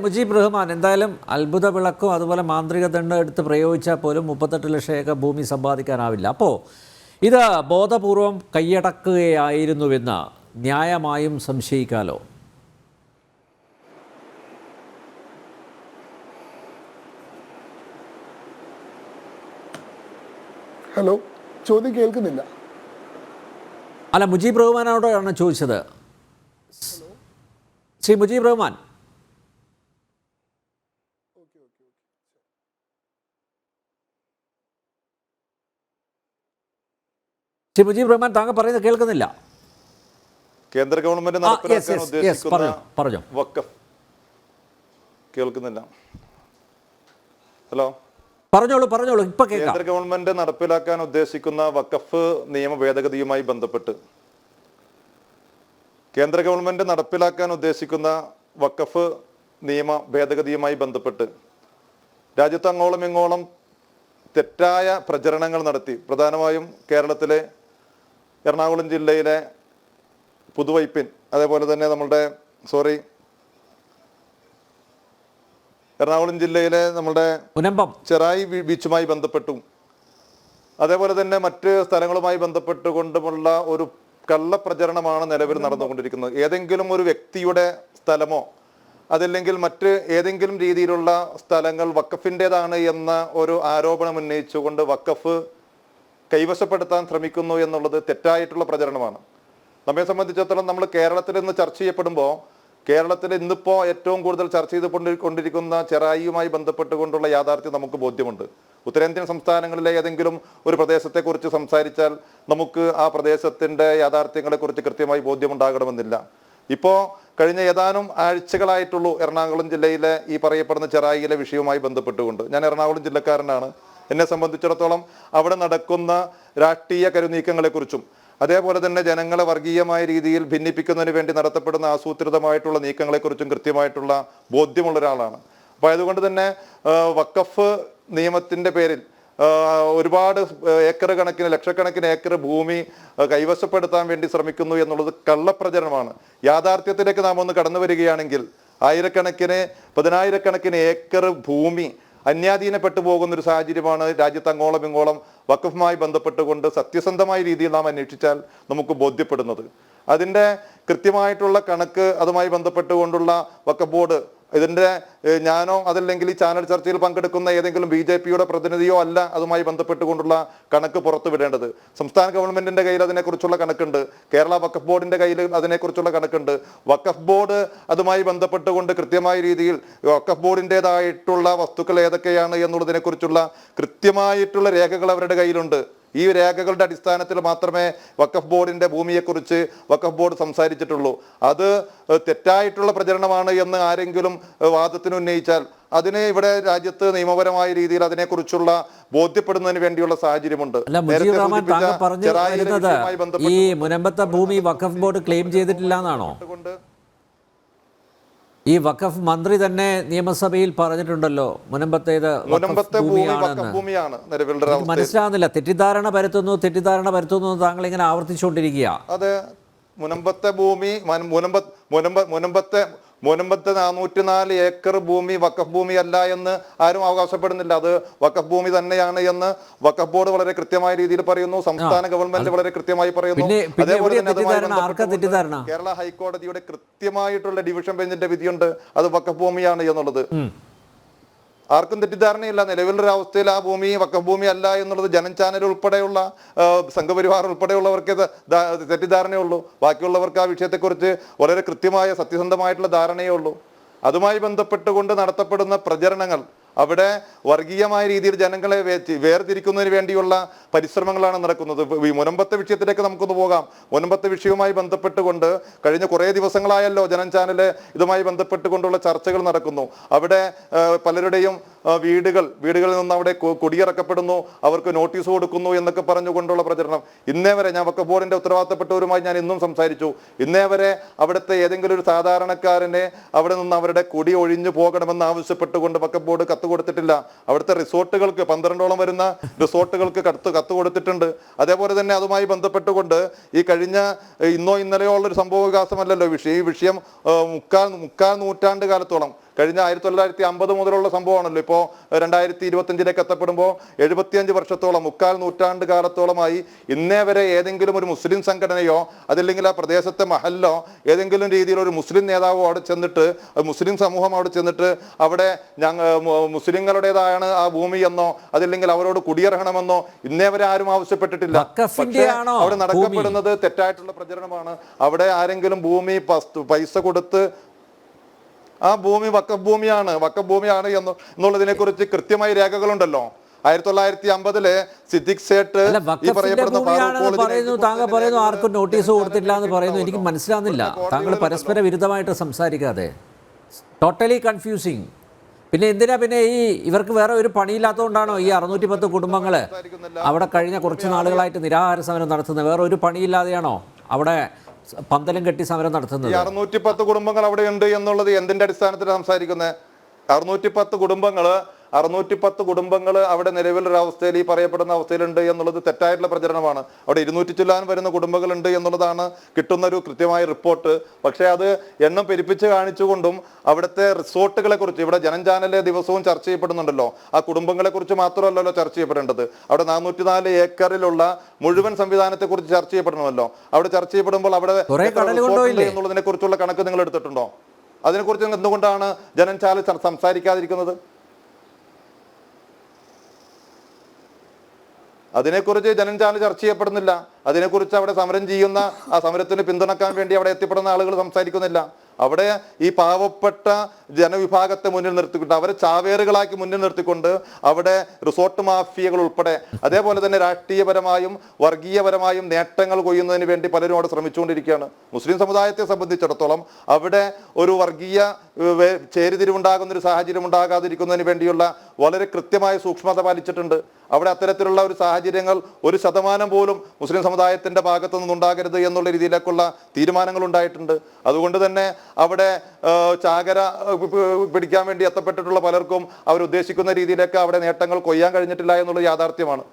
മുജീബ് റഹ്മാൻ, എന്തായാലും അത്ഭുത വിളക്കും അതുപോലെ മാന്ത്രിക ദണ്ഡം എടുത്ത് പ്രയോഗിച്ചാൽ പോലും 38 ലക്ഷം ഏക്കർ ഭൂമി സമ്പാദിക്കാനാവില്ല. അപ്പോൾ ഇത് ബോധപൂർവം കൈയടക്കുകയായിരുന്നുവെന്ന് ന്യായമായും സംശയിക്കാലോ? ഹലോ, ചോദ്യം കേൾക്കുന്നില്ല. അല്ല, മുജീബ് റഹ്മാനോടാണ് ചോദിച്ചത്. ശ്രീ മുജീബ് റഹ്മാൻ, ശ്രീ മുജീബ് റഹ്മാൻ, താങ്കൾ പറയുന്നത് കേൾക്കുന്നില്ല. കേന്ദ്ര ഗവൺമെന്റ് നടപ്പിലാക്കാൻ ഉദ്ദേശിക്കുന്ന പറഞ്ഞോ. വഖഫ് കേൾക്കുന്നില്ല. ഹലോ, പറഞ്ഞോളൂ. ഇപ്പൊ കേൾക്കാം. കേന്ദ്ര ഗവൺമെന്റ് നടപ്പിലാക്കാൻ ഉദ്ദേശിക്കുന്ന വഖഫ് നിയമ ഭേദഗതിയുമായി ബന്ധപ്പെട്ട് കേന്ദ്ര ഗവൺമെന്റ് നടപ്പിലാക്കാൻ ഉദ്ദേശിക്കുന്ന വഖഫ് നിയമ ഭേദഗതിയുമായി ബന്ധപ്പെട്ട് രാജ്യത്ത് അങ്ങോളം ഇങ്ങോളം തെറ്റായ പ്രചരണങ്ങൾ നടത്തി. പ്രധാനമായും കേരളത്തിലെ എറണാകുളം ജില്ലയിലെ പുതുവൈപ്പിൻ, അതേപോലെ തന്നെ എറണാകുളം ജില്ലയിലെ നമ്മുടെ മുനമ്പം ചെറായി ബീച്ചുമായി ബന്ധപ്പെട്ടും അതേപോലെ തന്നെ മറ്റ് സ്ഥലങ്ങളുമായി ബന്ധപ്പെട്ടുകൊണ്ടുമുള്ള ഒരു കള്ളപ്രചരണമാണ് നിലവിൽ നടന്നുകൊണ്ടിരിക്കുന്നത്. ഏതെങ്കിലും ഒരു വ്യക്തിയുടെ സ്ഥലമോ അതല്ലെങ്കിൽ മറ്റ് ഏതെങ്കിലും രീതിയിലുള്ള സ്ഥലങ്ങൾ വഖഫിൻ്റെതാണ് എന്ന ഒരു ആരോപണം ഉന്നയിച്ചുകൊണ്ട് വഖഫ് കൈവശപ്പെടുത്താൻ ശ്രമിക്കുന്നു എന്നുള്ളത് തെറ്റായിട്ടുള്ള പ്രചരണമാണ്. നമ്മെ സംബന്ധിച്ചിടത്തോളം നമ്മൾ കേരളത്തിൽ നിന്ന് ചർച്ച ചെയ്യപ്പെടുമ്പോൾ കേരളത്തിൽ ഇന്നിപ്പോൾ ഏറ്റവും കൂടുതൽ ചർച്ച ചെയ്തുകൊണ്ടിരിക്കുന്ന ചെറായിയുമായി ബന്ധപ്പെട്ടുകൊണ്ടുള്ള യാഥാർത്ഥ്യം നമുക്ക് ബോധ്യമുണ്ട്. ഉത്തരേന്ത്യൻ സംസ്ഥാനങ്ങളിലെ ഏതെങ്കിലും ഒരു പ്രദേശത്തെക്കുറിച്ച് സംസാരിച്ചാൽ നമുക്ക് ആ പ്രദേശത്തിൻ്റെ യാഥാർത്ഥ്യങ്ങളെക്കുറിച്ച് കൃത്യമായി ബോധ്യമുണ്ടാകണമെന്നില്ല. ഇപ്പോൾ കഴിഞ്ഞ ഏതാനും ആഴ്ചകളായിട്ടുള്ളൂ എറണാകുളം ജില്ലയിലെ ഈ പറയപ്പെടുന്ന ചെറായിയിലെ വിഷയവുമായി ബന്ധപ്പെട്ടുകൊണ്ട്. ഞാൻ എറണാകുളം ജില്ലക്കാരനാണ്. എന്നെ സംബന്ധിച്ചിടത്തോളം അവിടെ നടക്കുന്ന രാഷ്ട്രീയ കരുനീക്കങ്ങളെക്കുറിച്ചും അതേപോലെ തന്നെ ജനങ്ങളെ വർഗീയമായ രീതിയിൽ ഭിന്നിപ്പിക്കുന്നതിന് വേണ്ടി നടത്തപ്പെടുന്ന ആസൂത്രിതമായിട്ടുള്ള നീക്കങ്ങളെക്കുറിച്ചും കൃത്യമായിട്ടുള്ള ബോധ്യമുള്ള ഒരാളാണ്. അപ്പോൾ അതുകൊണ്ട് തന്നെ വഖഫ് നിയമത്തിൻ്റെ പേരിൽ ഒരുപാട് ഏക്കർ കണക്കിന് ലക്ഷക്കണക്കിന് ഏക്കർ ഭൂമി കൈവശപ്പെടുത്താൻ വേണ്ടി ശ്രമിക്കുന്നു എന്നുള്ളത് കള്ളപ്രചരണമാണ്. യാഥാർത്ഥ്യത്തിലേക്ക് നാം ഒന്ന് കടന്നു വരികയാണെങ്കിൽ പതിനായിരക്കണക്കിന് ഏക്കർ ഭൂമി അന്യാധീനപ്പെട്ടു പോകുന്നൊരു സാഹചര്യമാണ് രാജ്യത്ത് അങ്ങോളം ഇങ്ങോളം വഖഫുമായി ബന്ധപ്പെട്ടുകൊണ്ട് സത്യസന്ധമായ രീതിയിൽ നാം അന്വേഷിച്ചാൽ നമുക്ക് ബോധ്യപ്പെടുന്നത്. അതിൻ്റെ കൃത്യമായിട്ടുള്ള കണക്ക് അതുമായി ബന്ധപ്പെട്ടുകൊണ്ടുള്ള വഖഫ് ബോർഡ്, ഇതിൻ്റെ ഞാനോ അതല്ലെങ്കിൽ ഈ ചാനൽ ചർച്ചയിൽ പങ്കെടുക്കുന്ന ഏതെങ്കിലും BJPയുടെ പ്രതിനിധിയോ അല്ല അതുമായി ബന്ധപ്പെട്ടുകൊണ്ടുള്ള കണക്ക് പുറത്തുവിടേണ്ടത്. സംസ്ഥാന ഗവൺമെന്റിന്റെ കയ്യിൽ അതിനെക്കുറിച്ചുള്ള കണക്കുണ്ട്, കേരള വഖഫ് ബോർഡിന്റെ കയ്യിൽ അതിനെക്കുറിച്ചുള്ള കണക്കുണ്ട്. വഖഫ് ബോർഡ് അതുമായി ബന്ധപ്പെട്ടുകൊണ്ട് കൃത്യമായ രീതിയിൽ വഖഫ് ബോർഡിൻ്റെതായിട്ടുള്ള വസ്തുക്കൾ ഏതൊക്കെയാണ് എന്നുള്ളതിനെക്കുറിച്ചുള്ള കൃത്യമായിട്ടുള്ള രേഖകൾ അവരുടെ കയ്യിലുണ്ട്. ഈ രേഖകളുടെ അടിസ്ഥാനത്തിൽ മാത്രമേ വഖഫ് ബോർഡിന്റെ ഭൂമിയെക്കുറിച്ച് വഖഫ് ബോർഡ് സംസാരിച്ചിട്ടുള്ളൂ. അത് തെറ്റായിട്ടുള്ള പ്രചരണമാണ് എന്ന് ആരെങ്കിലും വാദത്തിന് ഉന്നയിച്ചാൽ അതിനെ ഇവിടെ രാജ്യത്ത് നിയമപരമായ രീതിയിൽ അതിനെക്കുറിച്ചുള്ള ബോധ്യപ്പെടുന്നതിന് വേണ്ടിയുള്ള സാഹചര്യമുണ്ട്. ഈ മുനമ്പത്തെ ഭൂമി വഖഫ് ബോർഡ് ക്ലെയിം ചെയ്തിട്ടില്ല എന്നാണോ? ഈ വഖഫ് മന്ത്രി തന്നെ നിയമസഭയിൽ പറഞ്ഞിട്ടുണ്ടല്ലോ, മുനമ്പത്തെ ഭൂമിയാണ്. മനസ്സിലാവുന്നില്ല. തെറ്റിദ്ധാരണ പരത്തുന്നു താങ്കൾ ഇങ്ങനെ ആവർത്തിച്ചുകൊണ്ടിരിക്കുക. അതെ, മുനമ്പത്തെ ഭൂമി മുനമ്പത്തെ 404 ഏക്കർ ഭൂമി വഖഫ് ഭൂമി അല്ല എന്ന് ആരും അവകാശപ്പെടുന്നില്ല. അത് വഖഫ് ഭൂമി തന്നെയാണ് എന്ന് വഖഫ് ബോർഡ് വളരെ കൃത്യമായ രീതിയിൽ പറയുന്നു, സംസ്ഥാന ഗവൺമെന്റ് വളരെ കൃത്യമായി പറയുന്നു. അതേപോലെ തന്നെ കേരള ഹൈക്കോടതിയുടെ കൃത്യമായിട്ടുള്ള ഡിവിഷൻ ബെഞ്ചിന്റെ വിധിയുണ്ട്, അത് വഖഫ് ഭൂമിയാണ് എന്നുള്ളത്. ആർക്കും തെറ്റിദ്ധാരണയില്ല. നിലവിലൊരു അവസ്ഥയിൽ ആ ഭൂമി വഖഫ് ഭൂമി അല്ല എന്നുള്ളത് ജനം ചാനൽ ഉൾപ്പെടെയുള്ള സംഘപരിവാർ ഉൾപ്പെടെയുള്ളവർക്ക് തെറ്റിദ്ധാരണയുള്ളൂ. ബാക്കിയുള്ളവർക്ക് ആ വിഷയത്തെക്കുറിച്ച് വളരെ കൃത്യമായ സത്യസന്ധമായിട്ടുള്ള ധാരണയേ ഉള്ളൂ. അതുമായി ബന്ധപ്പെട്ടുകൊണ്ട് നടത്തപ്പെടുന്ന പ്രചരണങ്ങൾ അവിടെ വർഗീയമായ രീതിയിൽ ജനങ്ങളെ വേർതിരിക്കുന്നതിന് വേണ്ടിയുള്ള പരിശ്രമങ്ങളാണ് നടക്കുന്നത്. ഈ മുനമ്പത്തെ വിഷയത്തിലേക്ക് നമുക്കൊന്ന് പോകാം. മുനമ്പത്തെ വിഷയവുമായി ബന്ധപ്പെട്ടുകൊണ്ട് കഴിഞ്ഞ കുറേ ദിവസങ്ങളായല്ലോ ജനം ചാനല് ഇതുമായി ബന്ധപ്പെട്ടുകൊണ്ടുള്ള ചർച്ചകൾ നടക്കുന്നു. അവിടെ പലരുടെയും വീടുകളിൽ നിന്ന് അവിടെ കുടിയിറക്കപ്പെടുന്നു, അവർക്ക് നോട്ടീസ് കൊടുക്കുന്നു എന്നൊക്കെ പറഞ്ഞുകൊണ്ടുള്ള പ്രചരണം. ഇന്നേ വരെ ഞാൻ വഖഫ് ബോർഡിന്റെ ഉത്തരവാദിത്തപ്പെട്ടവരുമായി ഞാൻ ഇന്നും സംസാരിച്ചു. ഇന്നേ വരെ അവിടുത്തെ ഏതെങ്കിലും ഒരു സാധാരണക്കാരനെ അവിടെ നിന്ന് അവരുടെ കുടി ഒഴിഞ്ഞു പോകണമെന്ന് ആവശ്യപ്പെട്ടുകൊണ്ട് വഖഫ് ബോർഡ് കത്ത് കൊടുത്തിട്ടില്ല. അവിടുത്തെ റിസോർട്ടുകൾക്ക് 12ഓളം വരുന്ന റിസോർട്ടുകൾക്ക് കത്ത് കൊടുത്തിട്ടുണ്ട്. അതേപോലെ തന്നെ അതുമായി ബന്ധപ്പെട്ടുകൊണ്ട് ഈ കഴിഞ്ഞ ഇന്നോ ഇന്നലെയോ ഉള്ളൊരു സംഭവ വികാസമല്ലല്ലോ ഈ വിഷയം. മുക്കാൽ നൂറ്റാണ്ട് കാലത്തോളം കഴിഞ്ഞ 1950 മുതലുള്ള സംഭവമാണല്ലോ. ഇപ്പോൾ 2025 എത്തപ്പെടുമ്പോൾ 75 വർഷത്തോളം, 3/4 നൂറ്റാണ്ട് കാലത്തോളമായി ഇന്നേ വരെ ഏതെങ്കിലും ഒരു മുസ്ലിം സംഘടനയോ അതല്ലെങ്കിൽ ആ പ്രദേശത്തെ മഹല്ലോ ഏതെങ്കിലും രീതിയിൽ ഒരു മുസ്ലിം നേതാവോ അവിടെ ചെന്നിട്ട്, മുസ്ലിം സമൂഹം അവിടെ ചെന്നിട്ട് അവിടെ മുസ്ലിങ്ങളുടേതാണ് ആ ഭൂമി എന്നോ അതല്ലെങ്കിൽ അവരോട് കുടിയിറങ്ങണമെന്നോ ഇന്നേ വരെ ആരും ആവശ്യപ്പെട്ടിട്ടില്ല. പക്ഷേ അവിടെ നടക്കപ്പെടുന്നത് തെറ്റായിട്ടുള്ള പ്രചരണമാണ്. അവിടെ ആരെങ്കിലും ഭൂമി പൈസ കൊടുത്ത് ആ ഭൂമി വഖഫ് ഭൂമിയാണ് എന്നുള്ളതിനെ കുറിച്ച് കൃത്യമായി രേഖകളുണ്ടല്ലോ. 1950 സിദ്ദിഖ് സേട്ട് ഈ പറയപ്പെടുന്ന താങ്കൾ പറയുന്നു ആർക്കും നോട്ടീസ് കൊടുത്തില്ല എന്ന് പറയുന്നു. എനിക്ക് മനസ്സിലാകുന്നില്ല. താങ്കൾ പരസ്പര വിരുദ്ധമായിട്ട് സംസാരിക്കാതെ, ടോട്ടലി കൺഫ്യൂസിങ്. പിന്നെ എന്തിനാ പിന്നെ ഇവർക്ക് വേറെ ഒരു പണിയില്ലാത്തതുകൊണ്ടാണോ ഈ 610 കുടുംബങ്ങൾ അവിടെ കഴിഞ്ഞ കുറച്ച് നാളുകളായിട്ട് നിരാഹാര സമരം നടത്തുന്നത്? വേറെ ഒരു പണിയില്ലാതെയാണോ അവിടെ പന്തലും കെട്ടി സമരം നടത്തുന്നത്? 610 കുടുംബങ്ങൾ അവിടെ ഉണ്ട് എന്നുള്ളത് എന്തിന്റെ അടിസ്ഥാനത്തിൽ സംസാരിക്കുന്നത്? 610 കുടുംബങ്ങൾ അവിടെ നിലവിലൊരു അവസ്ഥയിൽ, ഈ പറയപ്പെടുന്ന അവസ്ഥയിലുണ്ട് എന്നുള്ളത് തെറ്റായിട്ടുള്ള പ്രചരണമാണ്. അവിടെ 200 ചില്ലാൻ വരുന്ന കുടുംബങ്ങളുണ്ട് എന്നുള്ളതാണ് കിട്ടുന്ന ഒരു കൃത്യമായ റിപ്പോർട്ട്. പക്ഷേ അത് എണ്ണം പെരുപ്പിച്ച് കാണിച്ചുകൊണ്ടും അവിടുത്തെ റിസോർട്ടുകളെ കുറിച്ച് ഇവിടെ ജനം ചാനലിലെ ദിവസവും ചർച്ച ചെയ്യപ്പെടുന്നുണ്ടല്ലോ. ആ കുടുംബങ്ങളെ കുറിച്ച് മാത്രമല്ലല്ലോ ചർച്ച ചെയ്യപ്പെടേണ്ടത്. അവിടെ 404 ഏക്കറിലുള്ള മുഴുവൻ സംവിധാനത്തെ കുറിച്ച് ചർച്ച ചെയ്യപ്പെടണമല്ലോ. അവിടെ ചർച്ച ചെയ്യപ്പെടുമ്പോൾ അവിടെ എന്നുള്ളതിനെ കുറിച്ചുള്ള കണക്ക് നിങ്ങൾ എടുത്തിട്ടുണ്ടോ? അതിനെക്കുറിച്ച് എന്തുകൊണ്ടാണ് ജനം ചാനൽ സംസാരിക്കാതിരിക്കുന്നത്? അതിനെക്കുറിച്ച് ജനം ചാനൽ ചർച്ച ചെയ്യപ്പെടുന്നില്ല. അതിനെക്കുറിച്ച് അവിടെ സമരം ചെയ്യുന്ന, ആ സമരത്തിന് പിന്തുണക്കാൻ വേണ്ടി അവിടെ എത്തിപ്പെടുന്ന ആളുകൾ സംസാരിക്കുന്നില്ല. അവിടെ ഈ പാവപ്പെട്ട ജനവിഭാഗത്തെ മുന്നിൽ നിർത്തിക്കൊണ്ട്, അവരെ ചാവേറുകളാക്കി മുന്നിൽ നിർത്തിക്കൊണ്ട് അവിടെ റിസോർട്ട് മാഫിയകൾ ഉൾപ്പെടെ, അതേപോലെ തന്നെ രാഷ്ട്രീയപരമായും വർഗീയപരമായും നേട്ടങ്ങൾ കൊയ്യുന്നതിന് വേണ്ടി പലരും അവിടെ ശ്രമിച്ചുകൊണ്ടിരിക്കുകയാണ്. മുസ്ലിം സമുദായത്തെ സംബന്ധിച്ചിടത്തോളം അവിടെ ഒരു വർഗീയ ചേരിതിരിവുണ്ടാകുന്ന ഒരു സാഹചര്യം ഉണ്ടാകാതിരിക്കുന്നതിന് വേണ്ടിയുള്ള വളരെ കൃത്യമായ സൂക്ഷ്മത പാലിച്ചിട്ടുണ്ട്. അവിടെ അത്തരത്തിലുള്ള ഒരു സാഹചര്യങ്ങൾ 1% പോലും മുസ്ലിം സമുദായത്തിന്റെ ഭാഗത്തു നിന്നുണ്ടാകരുത് എന്നുള്ള രീതിയിലേക്കുള്ള തീരുമാനങ്ങൾ ഉണ്ടായിട്ടുണ്ട്. അതുകൊണ്ട് തന്നെ അവിടെ ചാകര പിടിക്കാൻ വേണ്ടി എത്തപ്പെട്ടിട്ടുള്ള പലർക്കും അവരുദ്ദേശിക്കുന്ന രീതിയിലേക്ക് അവിടെ നേട്ടങ്ങൾ കൊയ്യാൻ കഴിഞ്ഞിട്ടില്ല എന്നുള്ളത് യാഥാർത്ഥ്യമാണ്.